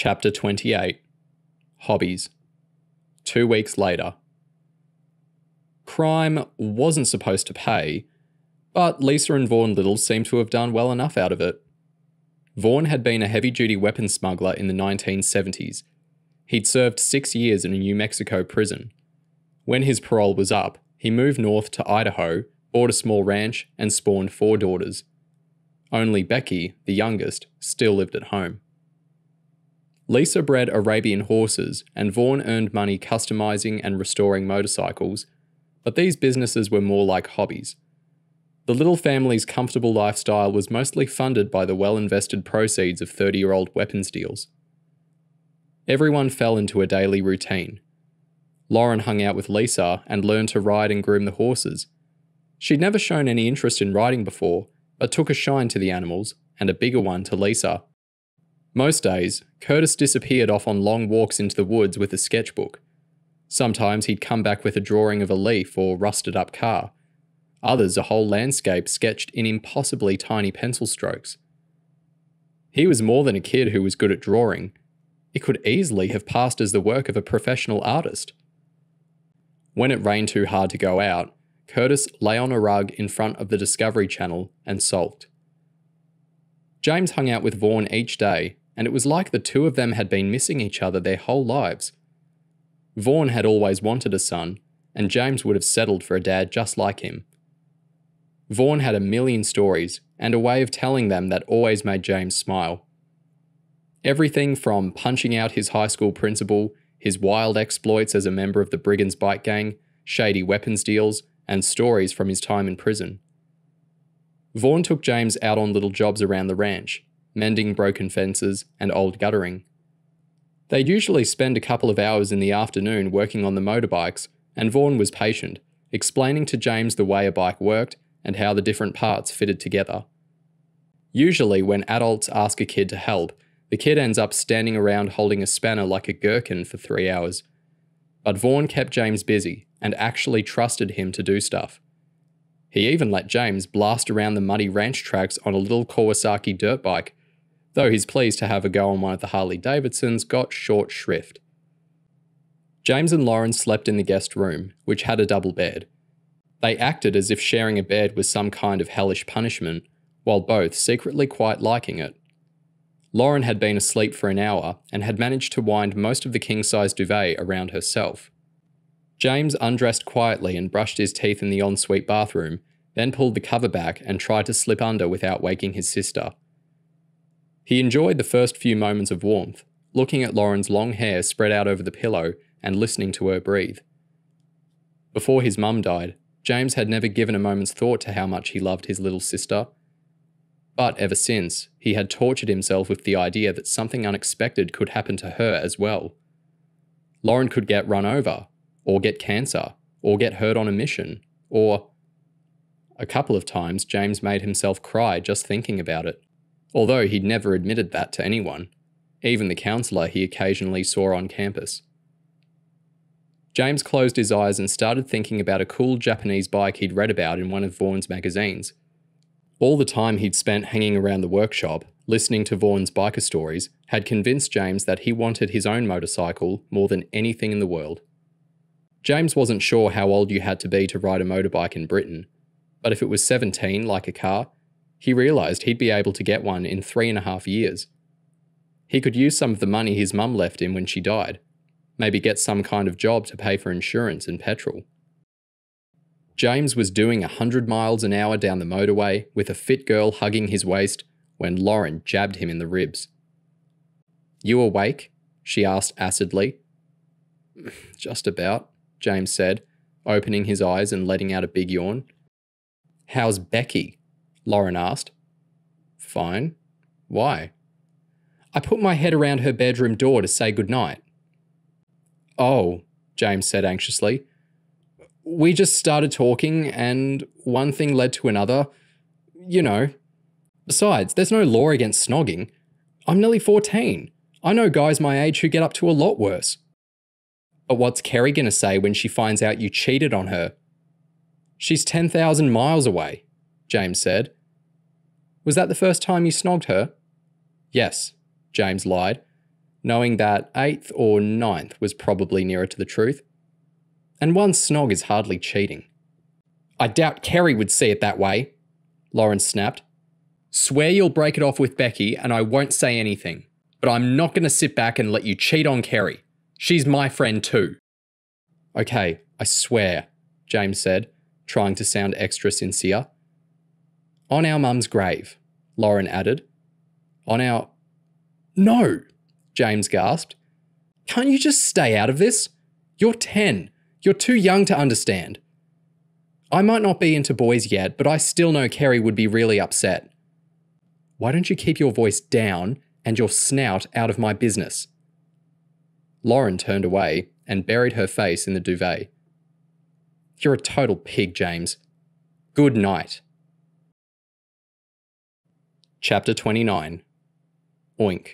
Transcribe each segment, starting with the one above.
Chapter 28. Hobbies. 2 weeks later. Crime wasn't supposed to pay, but Lisa and Vaughan Little seemed to have done well enough out of it. Vaughan had been a heavy-duty weapons smuggler in the 1970s. He'd served 6 years in a New Mexico prison. When his parole was up, he moved north to Idaho, bought a small ranch, and spawned 4 daughters. Only Becky, the youngest, still lived at home. Lisa bred Arabian horses, and Vaughan earned money customizing and restoring motorcycles, but these businesses were more like hobbies. The Little family's comfortable lifestyle was mostly funded by the well-invested proceeds of 30-year-old weapons deals. Everyone fell into a daily routine. Lauren hung out with Lisa and learned to ride and groom the horses. She'd never shown any interest in riding before, but took a shine to the animals, and a bigger one to Lisa. Most days, Curtis disappeared off on long walks into the woods with a sketchbook. Sometimes he'd come back with a drawing of a leaf or rusted-up car. Others a whole landscape sketched in impossibly tiny pencil strokes. He was more than a kid who was good at drawing. It could easily have passed as the work of a professional artist. When it rained too hard to go out, Curtis lay on a rug in front of the Discovery Channel and sulked. James hung out with Vaughan each day, and it was like the two of them had been missing each other their whole lives. Vaughan had always wanted a son, and James would have settled for a dad just like him. Vaughan had a million stories, and a way of telling them that always made James smile. Everything from punching out his high school principal, his wild exploits as a member of the Brigands Bike Gang, shady weapons deals, and stories from his time in prison. Vaughan took James out on little jobs around the ranch, mending broken fences and old guttering. They'd usually spend a couple of hours in the afternoon working on the motorbikes, and Vaughan was patient, explaining to James the way a bike worked and how the different parts fitted together. Usually, when adults ask a kid to help, the kid ends up standing around holding a spanner like a gherkin for 3 hours. But Vaughan kept James busy and actually trusted him to do stuff. He even let James blast around the muddy ranch tracks on a little Kawasaki dirt bike, though his pleas to have a go on one of the Harley-Davidsons got short shrift. James and Lauren slept in the guest room, which had a double bed. They acted as if sharing a bed was some kind of hellish punishment, while both secretly quite liking it. Lauren had been asleep for an hour and had managed to wind most of the king-size duvet around herself. James undressed quietly and brushed his teeth in the ensuite bathroom, then pulled the cover back and tried to slip under without waking his sister. He enjoyed the first few moments of warmth, looking at Lauren's long hair spread out over the pillow and listening to her breathe. Before his mum died, James had never given a moment's thought to how much he loved his little sister. But ever since, he had tortured himself with the idea that something unexpected could happen to her as well. Lauren could get run over, or get cancer, or get hurt on a mission, or... A couple of times James made himself cry just thinking about it, although he'd never admitted that to anyone, even the counsellor he occasionally saw on campus. James closed his eyes and started thinking about a cool Japanese bike he'd read about in one of Vaughan's magazines. All the time he'd spent hanging around the workshop, listening to Vaughan's biker stories, had convinced James that he wanted his own motorcycle more than anything in the world. James wasn't sure how old you had to be to ride a motorbike in Britain, but if it was 17, like a car, he realised he'd be able to get one in 3.5 years. He could use some of the money his mum left him when she died, maybe get some kind of job to pay for insurance and petrol. James was doing 100 miles an hour down the motorway with a fit girl hugging his waist when Lauren jabbed him in the ribs. "You awake?" she asked acidly. "Just about," James said, opening his eyes and letting out a big yawn. "How's Becky?" Lauren asked. "Fine. Why?" "I put my head around her bedroom door to say goodnight." "Oh," James said anxiously. "We just started talking and one thing led to another. You know. Besides, there's no law against snogging. I'm nearly 14. I know guys my age who get up to a lot worse." "But what's Kerry gonna say when she finds out you cheated on her?" "She's 10,000 miles away," James said. "Was that the first time you snogged her?" "Yes," James lied. knowing that 8th or 9th was probably nearer to the truth. And one snog is hardly cheating. I doubt Kerry would see it that way, Lauren snapped. Swear you'll break it off with Becky and I won't say anything. But I'm not going to sit back and let you cheat on Kerry. She's my friend too. Okay, I swear, James said, trying to sound extra sincere. On our mum's grave, Lauren added. On our... No, James gasped. Can't you just stay out of this? You're 10. You're too young to understand. I might not be into boys yet, but I still know Kerry would be really upset. Why don't you keep your voice down and your snout out of my business? Lauren turned away and buried her face in the duvet. You're a total pig, James. Good night. Chapter 29. Oink.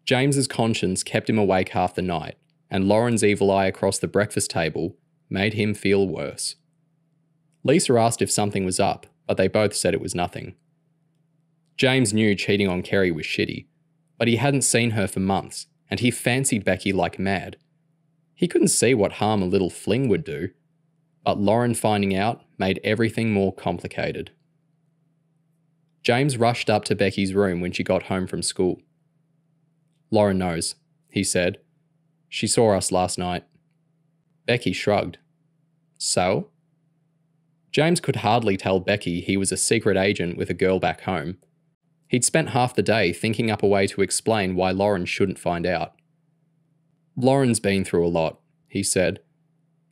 James's conscience kept him awake half the night, and Lauren's evil eye across the breakfast table made him feel worse. Lisa asked if something was up, but they both said it was nothing. James knew cheating on Kerry was shitty, but he hadn't seen her for months, and he fancied Becky like mad. He couldn't see what harm a little fling would do, but Lauren finding out made everything more complicated. James rushed up to Becky's room when she got home from school. Lauren knows, he said. She saw us last night. Becky shrugged. So? James could hardly tell Becky he was a secret agent with a girl back home. He'd spent half the day thinking up a way to explain why Lauren shouldn't find out. Lauren's been through a lot, he said.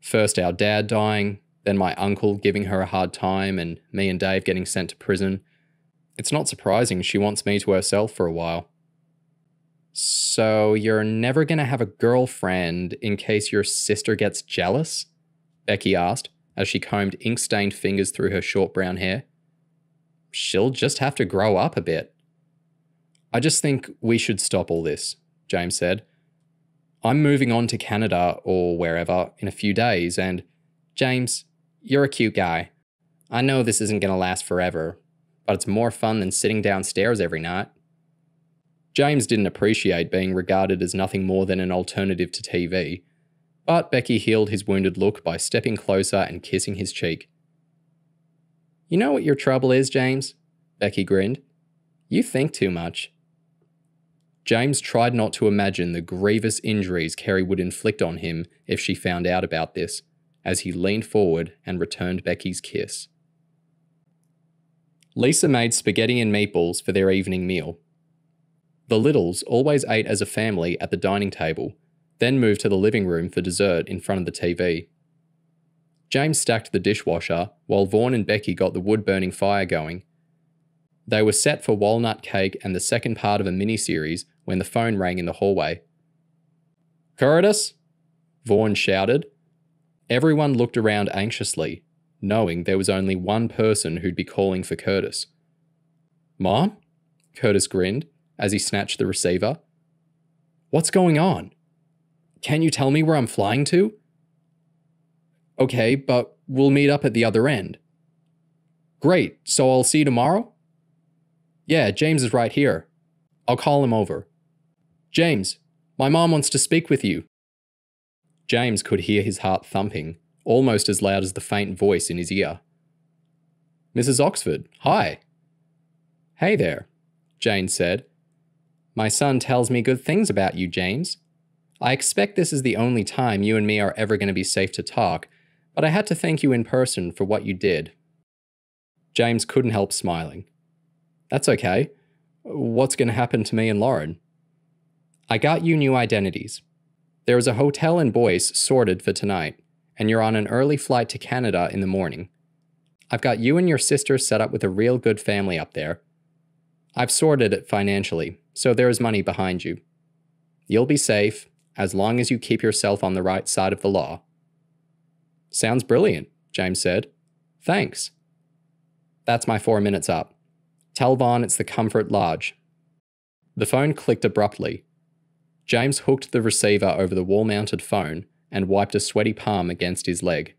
First our dad dying, then my uncle giving her a hard time, and me and Dave getting sent to prison. It's not surprising she wants me to herself for a while. So you're never going to have a girlfriend in case your sister gets jealous? Becky asked as she combed ink-stained fingers through her short brown hair. She'll just have to grow up a bit. I just think we should stop all this, James said. I'm moving on to Canada or wherever in a few days and, James, you're a cute guy. I know this isn't going to last forever, but it's more fun than sitting downstairs every night. James didn't appreciate being regarded as nothing more than an alternative to TV, but Becky healed his wounded look by stepping closer and kissing his cheek. You know what your trouble is, James? Becky grinned. You think too much. James tried not to imagine the grievous injuries Kerry would inflict on him if she found out about this, as he leaned forward and returned Becky's kiss. Lisa made spaghetti and meatballs for their evening meal. The Littles always ate as a family at the dining table, then moved to the living room for dessert in front of the TV. James stacked the dishwasher while Vaughn and Becky got the wood-burning fire going. They were set for walnut cake and the second part of a mini-series when the phone rang in the hallway. Curtis? Vaughn shouted. Everyone looked around anxiously, knowing there was only one person who'd be calling for Curtis. Mom? Curtis grinned as he snatched the receiver. What's going on? Can you tell me where I'm flying to? Okay, but we'll meet up at the other end. Great, so I'll see you tomorrow? Yeah, James is right here. I'll call him over. James, my mom wants to speak with you. James could hear his heart thumping, almost as loud as the faint voice in his ear. Mrs. Oxford, hi. Hey there, Jane said. My son tells me good things about you, James. I expect this is the only time you and me are ever going to be safe to talk, but I had to thank you in person for what you did. James couldn't help smiling. That's okay. What's going to happen to me and Lauren? I got you new identities. There is a hotel in Boyce sorted for tonight, and you're on an early flight to Canada in the morning. I've got you and your sister set up with a real good family up there. I've sorted it financially, so there is money behind you. You'll be safe, as long as you keep yourself on the right side of the law. Sounds brilliant, James said. Thanks. That's my 4 minutes up. Tell Vaughn it's the Comfort Large. The phone clicked abruptly. James hooked the receiver over the wall-mounted phone and wiped a sweaty palm against his leg.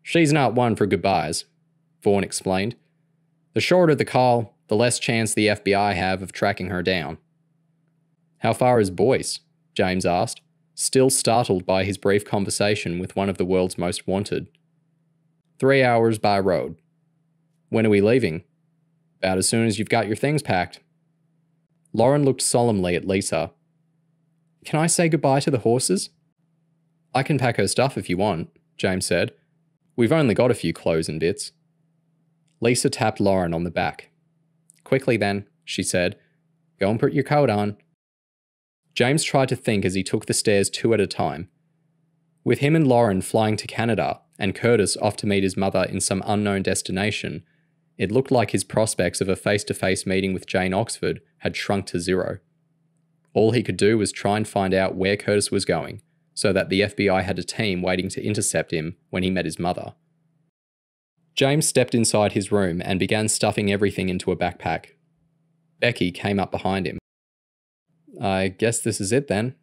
She's not one for goodbyes, Vaughn explained. The shorter the call, the less chance the FBI have of tracking her down. How far is Boyce? James asked, still startled by his brief conversation with one of the world's most wanted. 3 hours by road. When are we leaving? About as soon as you've got your things packed. Lauren looked solemnly at Lisa. Can I say goodbye to the horses? I can pack her stuff if you want, James said. We've only got a few clothes and bits. Lisa tapped Lauren on the back. Quickly then, she said. Go and put your coat on. James tried to think as he took the stairs 2 at a time. With him and Lauren flying to Canada and Curtis off to meet his mother in some unknown destination, it looked like his prospects of a face-to-face meeting with Jane Oxford had shrunk to 0. All he could do was try and find out where Curtis was going, so that the FBI had a team waiting to intercept him when he met his mother. James stepped inside his room and began stuffing everything into a backpack. Becky came up behind him. I guess this is it then,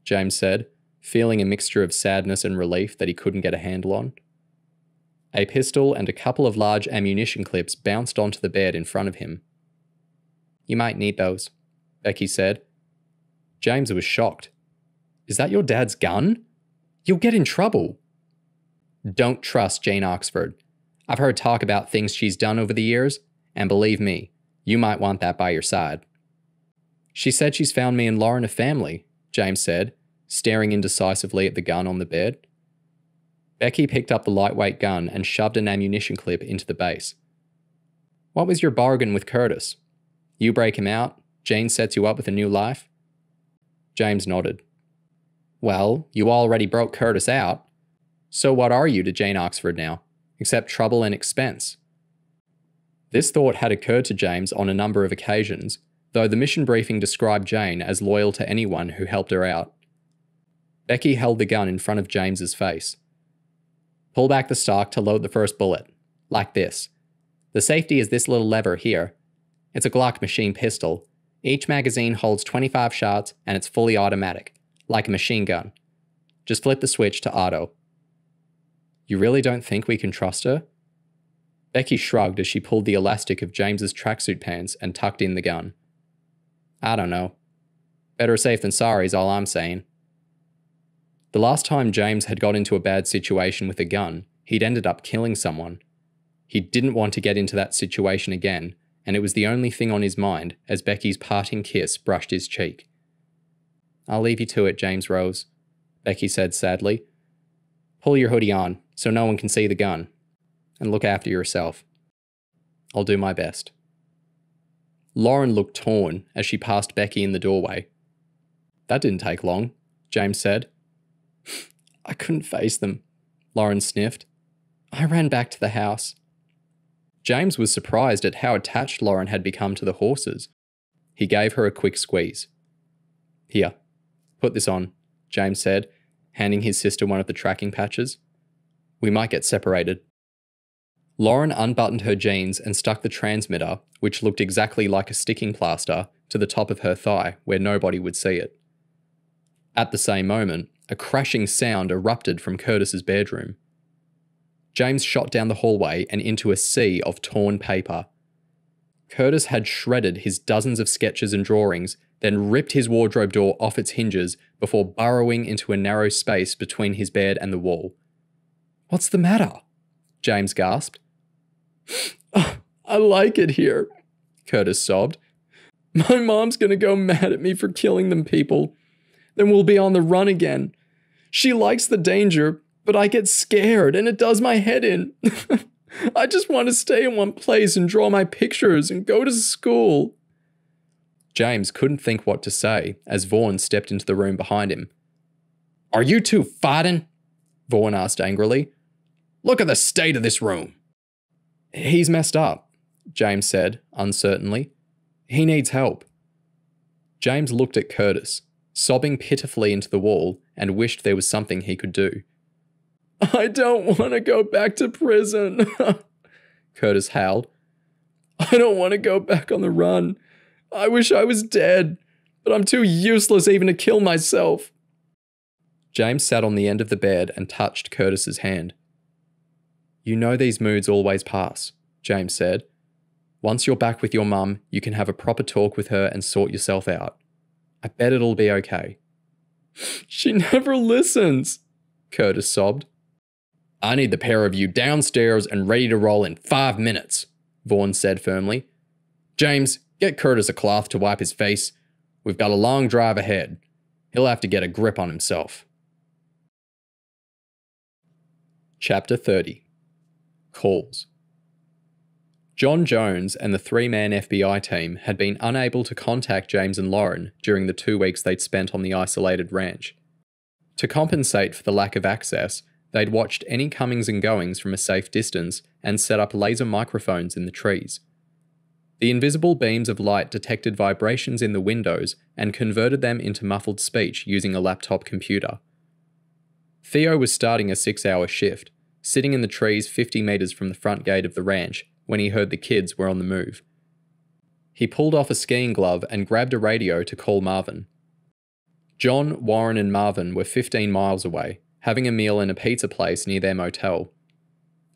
James said, feeling a mixture of sadness and relief that he couldn't get a handle on. A pistol and a couple of large ammunition clips bounced onto the bed in front of him. You might need those, Becky said. James was shocked. Is that your dad's gun? You'll get in trouble. Don't trust Jane Oxford. I've heard talk about things she's done over the years, and believe me, you might want that by your side. She said she's found me and Lauren a family, James said, staring indecisively at the gun on the bed. Becky picked up the lightweight gun and shoved an ammunition clip into the base. What was your bargain with Curtis? You break him out, Jane sets you up with a new life? James nodded. Well, you already broke Curtis out. So what are you to Jane Oxford now, except trouble and expense? This thought had occurred to James on a number of occasions, though the mission briefing described Jane as loyal to anyone who helped her out. Becky held the gun in front of James's face. Pull back the stock to load the first bullet, like this. The safety is this little lever here. It's a Glock machine pistol. Each magazine holds 25 shots and it's fully automatic, like a machine gun. Just flip the switch to auto. You really don't think we can trust her? Becky shrugged as she pulled the elastic of James's tracksuit pants and tucked in the gun. I don't know. Better safe than sorry is all I'm saying. The last time James had got into a bad situation with a gun, he'd ended up killing someone. He didn't want to get into that situation again, and it was the only thing on his mind as Becky's parting kiss brushed his cheek. I'll leave you to it, James Rose, Becky said sadly. Pull your hoodie on so no one can see the gun, and look after yourself. I'll do my best. Lauren looked torn as she passed Becky in the doorway. That didn't take long, James said. I couldn't face them, Lauren sniffed. I ran back to the house. James was surprised at how attached Lauren had become to the horses. He gave her a quick squeeze. Here, put this on, James said, handing his sister one of the tracking patches. We might get separated. Lauren unbuttoned her jeans and stuck the transmitter, which looked exactly like a sticking plaster, to the top of her thigh where nobody would see it. At the same moment, a crashing sound erupted from Curtis's bedroom. James shot down the hallway and into a sea of torn paper. Curtis had shredded his dozens of sketches and drawings, then ripped his wardrobe door off its hinges before burrowing into a narrow space between his bed and the wall. What's the matter? James gasped. I like it here, Curtis sobbed. My mom's gonna go mad at me for killing them people. Then we'll be on the run again. She likes the danger, but I get scared and it does my head in. I just want to stay in one place and draw my pictures and go to school. James couldn't think what to say as Vaughan stepped into the room behind him. Are you two fighting? Vaughan asked angrily. Look at the state of this room. He's messed up, James said uncertainly. He needs help. James looked at Curtis, sobbing pitifully into the wall, and wished there was something he could do. I don't want to go back to prison, Curtis howled. I don't want to go back on the run. I wish I was dead, but I'm too useless even to kill myself. James sat on the end of the bed and touched Curtis's hand. You know these moods always pass, James said. Once you're back with your mum, you can have a proper talk with her and sort yourself out. I bet it'll be okay. She never listens, Curtis sobbed. I need the pair of you downstairs and ready to roll in 5 minutes, Vaughan said firmly. James, get Curtis a cloth to wipe his face. We've got a long drive ahead. He'll have to get a grip on himself. Chapter 30. Calls. John Jones and the 3-man FBI team had been unable to contact James and Lauren during the 2 weeks they'd spent on the isolated ranch. To compensate for the lack of access, they'd watched any comings and goings from a safe distance and set up laser microphones in the trees. The invisible beams of light detected vibrations in the windows and converted them into muffled speech using a laptop computer. Theo was starting a 6-hour shift, sitting in the trees 50 metres from the front gate of the ranch when he heard the kids were on the move. He pulled off a skiing glove and grabbed a radio to call Marvin. John, Warren and Marvin were 15 miles away, having a meal in a pizza place near their motel.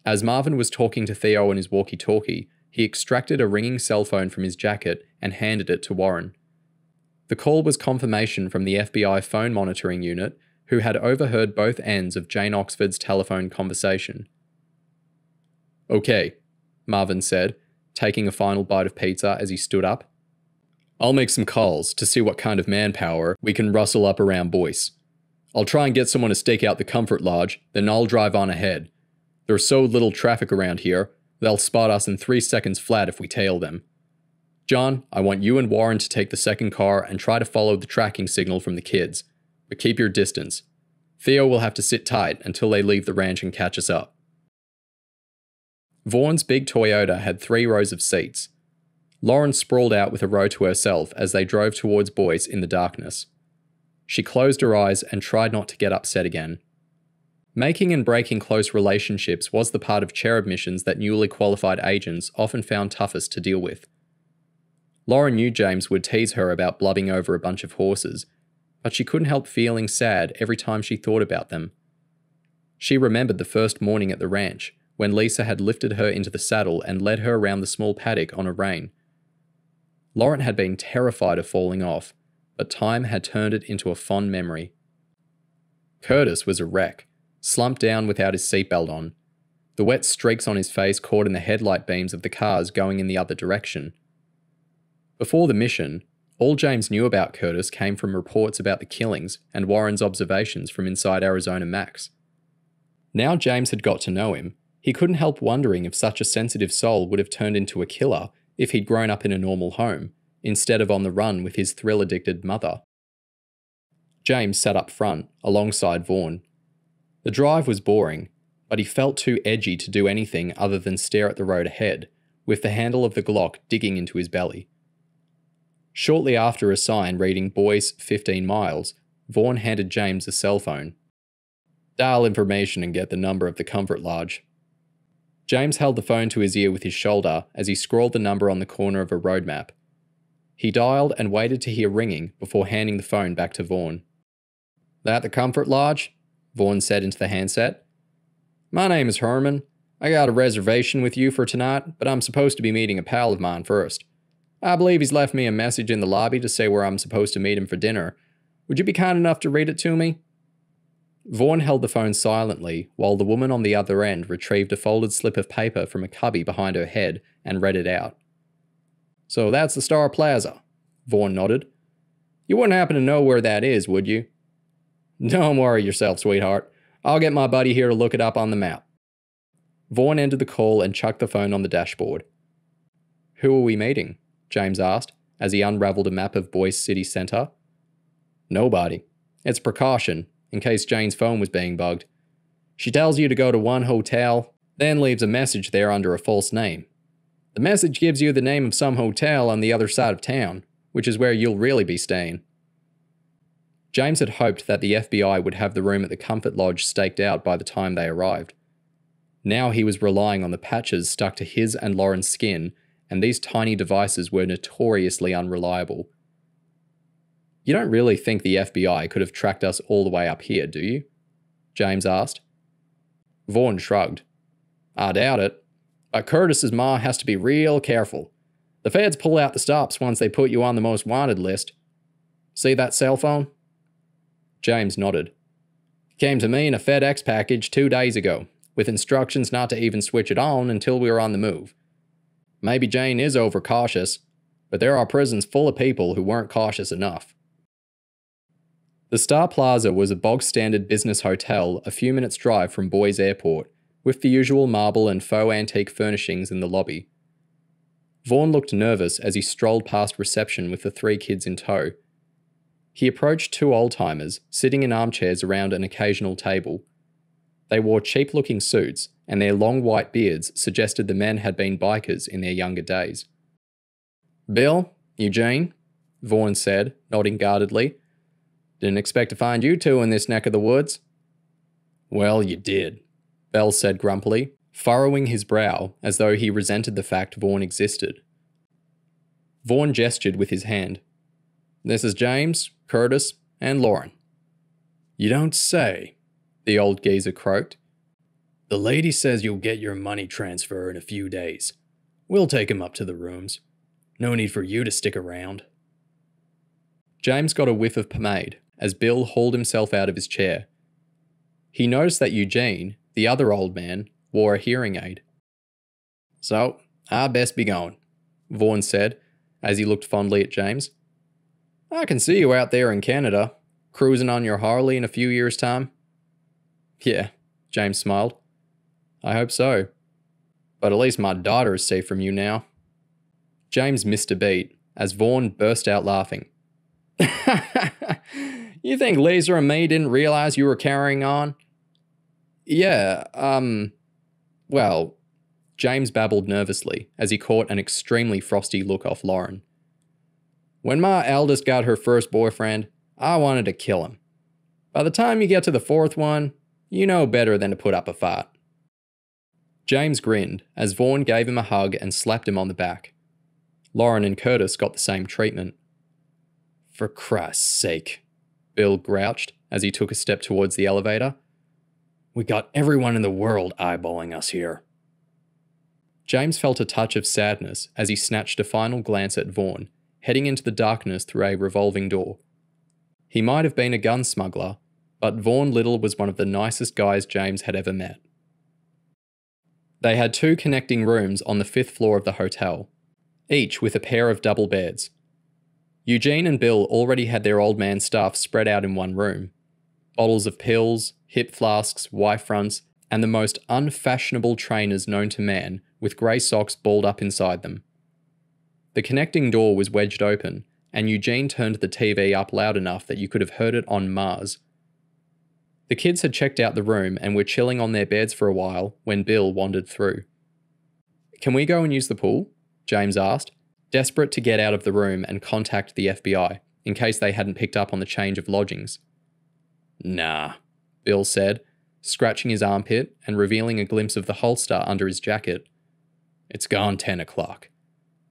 As Marvin was talking to Theo on his walkie-talkie, he extracted a ringing cell phone from his jacket and handed it to Warren. The call was confirmation from the FBI phone monitoring unit, who had overheard both ends of Jane Oxford's telephone conversation. Okay, Marvin said, taking a final bite of pizza as he stood up. I'll make some calls to see what kind of manpower we can rustle up around Boyce. I'll try and get someone to stake out the Comfort Lodge, then I'll drive on ahead. There's so little traffic around here, they'll spot us in 3 seconds flat if we tail them. John, I want you and Warren to take the second car and try to follow the tracking signal from the kids, but keep your distance. Theo will have to sit tight until they leave the ranch and catch us up. Vaughan's big Toyota had 3 rows of seats. Lauren sprawled out with a row to herself as they drove towards Boyce in the darkness. She closed her eyes and tried not to get upset again. Making and breaking close relationships was the part of CHERUB missions that newly qualified agents often found toughest to deal with. Lauren knew James would tease her about blubbing over a bunch of horses, but she couldn't help feeling sad every time she thought about them. She remembered the first morning at the ranch, when Lisa had lifted her into the saddle and led her around the small paddock on a rein. Lauren had been terrified of falling off, but time had turned it into a fond memory. Curtis was a wreck, slumped down without his seatbelt on. The wet streaks on his face caught in the headlight beams of the cars going in the other direction. Before the mission, all James knew about Curtis came from reports about the killings and Warren's observations from inside Arizona Max. Now James had got to know him, he couldn't help wondering if such a sensitive soul would have turned into a killer if he'd grown up in a normal home, instead of on the run with his thrill-addicted mother. James sat up front, alongside Vaughan. The drive was boring, but he felt too edgy to do anything other than stare at the road ahead, with the handle of the Glock digging into his belly. Shortly after a sign reading Boyce 15 miles, Vaughan handed James a cell phone. Dial information and get the number of the Comfort Lodge. James held the phone to his ear with his shoulder as he scrawled the number on the corner of a road map. He dialed and waited to hear ringing before handing the phone back to Vaughan. That the Comfort Lodge? Vaughan said into the handset. My name is Herman. I got a reservation with you for tonight, but I'm supposed to be meeting a pal of mine first. I believe he's left me a message in the lobby to say where I'm supposed to meet him for dinner. Would you be kind enough to read it to me? Vaughan held the phone silently while the woman on the other end retrieved a folded slip of paper from a cubby behind her head and read it out. So that's the Star Plaza, Vaughan nodded. You wouldn't happen to know where that is, would you? Don't worry yourself, sweetheart. I'll get my buddy here to look it up on the map. Vaughan ended the call and chucked the phone on the dashboard. Who are we meeting? James asked, as he unravelled a map of Boyce city centre. Nobody. It's precaution, in case Jane's phone was being bugged. She tells you to go to one hotel, then leaves a message there under a false name. The message gives you the name of some hotel on the other side of town, which is where you'll really be staying. James had hoped that the FBI would have the room at the Comfort Lodge staked out by the time they arrived. Now he was relying on the patches stuck to his and Lauren's skin, and these tiny devices were notoriously unreliable. You don't really think the FBI could have tracked us all the way up here, do you? James asked. Vaughan shrugged. I doubt it, but Curtis's ma has to be real careful. The feds pull out the stops once they put you on the most wanted list. See that cell phone? James nodded. Came to me in a FedEx package 2 days ago, with instructions not to even switch it on until we were on the move. Maybe Jane is overcautious, but there are prisons full of people who weren't cautious enough. The Star Plaza was a bog-standard business hotel a few minutes' drive from Boise Airport, with the usual marble and faux antique furnishings in the lobby. Vaughn looked nervous as he strolled past reception with the 3 kids in tow. He approached 2 old-timers, sitting in armchairs around an occasional table. They wore cheap-looking suits, and their long white beards suggested the men had been bikers in their younger days. Bill, Eugene, Vaughn said, nodding guardedly. Didn't expect to find you 2 in this neck of the woods. Well, you did, Bell said grumpily, furrowing his brow as though he resented the fact Vaughn existed. Vaughn gestured with his hand. This is James, Curtis, and Lauren. You don't say, the old geezer croaked. The lady says you'll get your money transfer in a few days. We'll take him up to the rooms. No need for you to stick around. James got a whiff of pomade as Bill hauled himself out of his chair. He noticed that Eugene, the other old man, wore a hearing aid. So, I best be going, Vaughn said, as he looked fondly at James. I can see you out there in Canada, cruising on your Harley in a few years' time. Yeah, James smiled. I hope so. But at least my daughter is safe from you now. James missed a beat as Vaughn burst out laughing. You think Laser and me didn't realize you were carrying on? Yeah, well, James babbled nervously as he caught an extremely frosty look off Lauren. When my eldest got her first boyfriend, I wanted to kill him. By the time you get to the 4th one, you know better than to put up a fight. James grinned as Vaughn gave him a hug and slapped him on the back. Lauren and Curtis got the same treatment. For Christ's sake, Bill grouched as he took a step towards the elevator. We got everyone in the world eyeballing us here. James felt a touch of sadness as he snatched a final glance at Vaughn, heading into the darkness through a revolving door. He might have been a gun smuggler, but Vaughn Little was one of the nicest guys James had ever met. They had 2 connecting rooms on the 5th floor of the hotel, each with a pair of double beds. Eugene and Bill already had their old man stuff spread out in one room. Bottles of pills, hip flasks, Y-fronts, and the most unfashionable trainers known to man with grey socks balled up inside them. The connecting door was wedged open, and Eugene turned the TV up loud enough that you could have heard it on Mars. The kids had checked out the room and were chilling on their beds for a while when Bill wandered through. Can we go and use the pool? James asked, desperate to get out of the room and contact the FBI, in case they hadn't picked up on the change of lodgings. Nah, Bill said, scratching his armpit and revealing a glimpse of the holster under his jacket. It's gone 10 o'clock.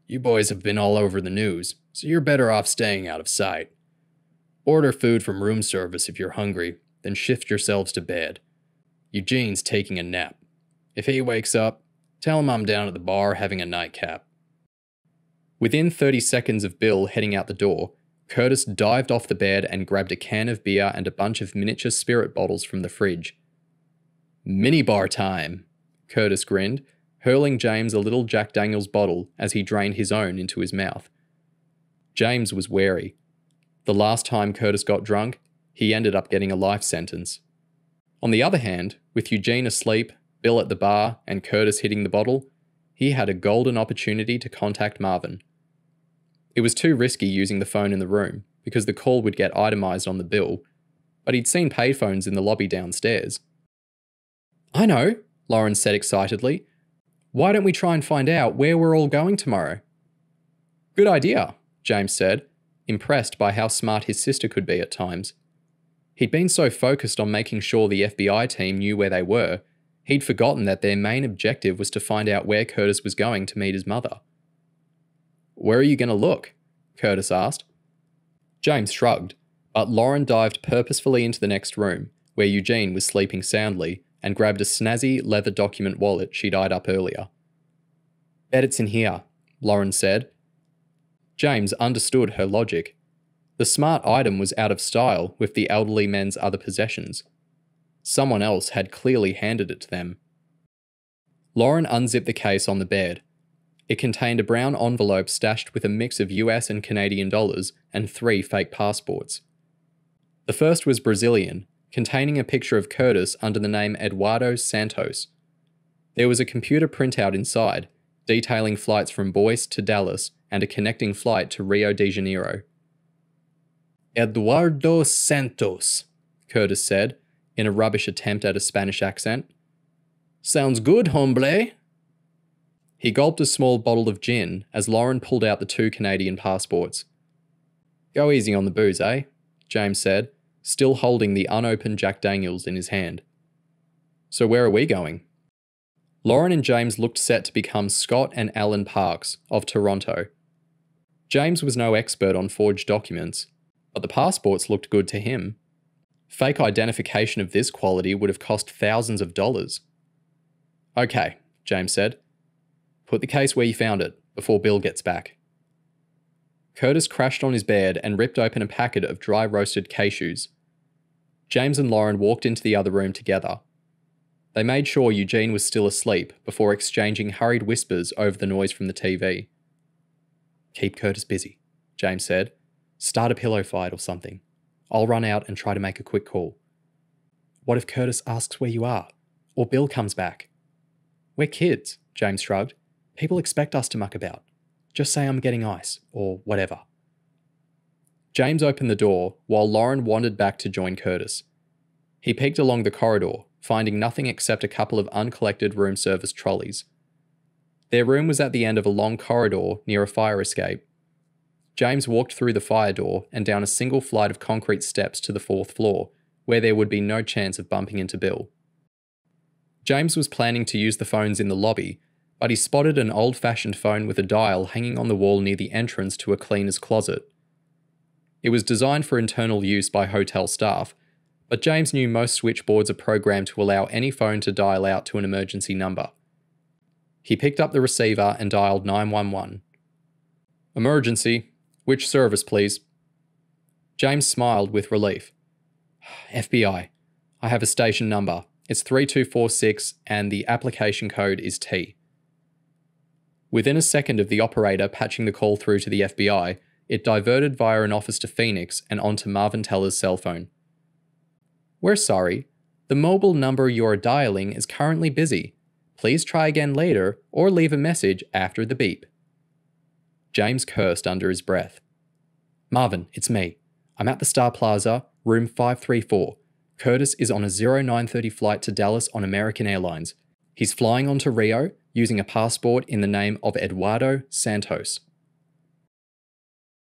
You boys have been all over the news, so you're better off staying out of sight. Order food from room service if you're hungry, then shift yourselves to bed. Eugene's taking a nap. If he wakes up, tell him I'm down at the bar having a nightcap. Within 30 seconds of Bill heading out the door, Curtis dived off the bed and grabbed a can of beer and a bunch of miniature spirit bottles from the fridge. Minibar time, Curtis grinned, hurling James a little Jack Daniels bottle as he drained his own into his mouth. James was wary. The last time Curtis got drunk, he ended up getting a life sentence. On the other hand, with Eugene asleep, Bill at the bar, and Curtis hitting the bottle, he had a golden opportunity to contact Marvin. It was too risky using the phone in the room, because the call would get itemised on the bill, but he'd seen payphones in the lobby downstairs. I know, Lauren said excitedly. Why don't we try and find out where we're all going tomorrow? Good idea, James said, impressed by how smart his sister could be at times. He'd been so focused on making sure the FBI team knew where they were, he'd forgotten that their main objective was to find out where Curtis was going to meet his mother. Where are you going to look? Curtis asked. James shrugged, but Lauren dived purposefully into the next room, where Eugene was sleeping soundly, and grabbed a snazzy leather document wallet she'd eyed up earlier. Bet it's in here, Lauren said. James understood her logic. The smart item was out of style with the elderly men's other possessions. Someone else had clearly handed it to them. Lauren unzipped the case on the bed. It contained a brown envelope stashed with a mix of US and Canadian dollars and 3 fake passports. The first was Brazilian, containing a picture of Curtis under the name Eduardo Santos. There was a computer printout inside, detailing flights from Boise to Dallas and a connecting flight to Rio de Janeiro. Eduardo Santos, Curtis said, in a rubbish attempt at a Spanish accent. Sounds good, hombre. He gulped a small bottle of gin as Lauren pulled out the 2 Canadian passports. Go easy on the booze, eh? James said, still holding the unopened Jack Daniels in his hand. So where are we going? Lauren and James looked set to become Scott and Alan Parks of Toronto. James was no expert on forged documents, but the passports looked good to him. Fake identification of this quality would have cost thousands of dollars. Okay, James said. Put the case where you found it, before Bill gets back. Curtis crashed on his bed and ripped open a packet of dry roasted cashews. James and Lauren walked into the other room together. They made sure Eugene was still asleep before exchanging hurried whispers over the noise from the TV. Keep Curtis busy, James said. Start a pillow fight or something. I'll run out and try to make a quick call. What if Curtis asks where you are? Or Bill comes back? We're kids, James shrugged. People expect us to muck about. Just say I'm getting ice, or whatever. James opened the door while Lauren wandered back to join Curtis. He peeked along the corridor, finding nothing except a couple of uncollected room service trolleys. Their room was at the end of a long corridor near a fire escape. James walked through the fire door and down a single flight of concrete steps to the 4th floor, where there would be no chance of bumping into Bill. James was planning to use the phones in the lobby, but he spotted an old-fashioned phone with a dial hanging on the wall near the entrance to a cleaner's closet. It was designed for internal use by hotel staff, but James knew most switchboards are programmed to allow any phone to dial out to an emergency number. He picked up the receiver and dialed 911. Emergency. Which service, please? James smiled with relief. FBI. I have a station number. It's 3246 and the application code is T. Within a second of the operator patching the call through to the FBI, it diverted via an office to Phoenix and onto Marvin Teller's cell phone. We're sorry. The mobile number you're dialing is currently busy. Please try again later or leave a message after the beep. James cursed under his breath. Marvin, it's me. I'm at the Star Plaza, room 534. Curtis is on a 0930 flight to Dallas on American Airlines. He's flying on to Rio using a passport in the name of Eduardo Santos.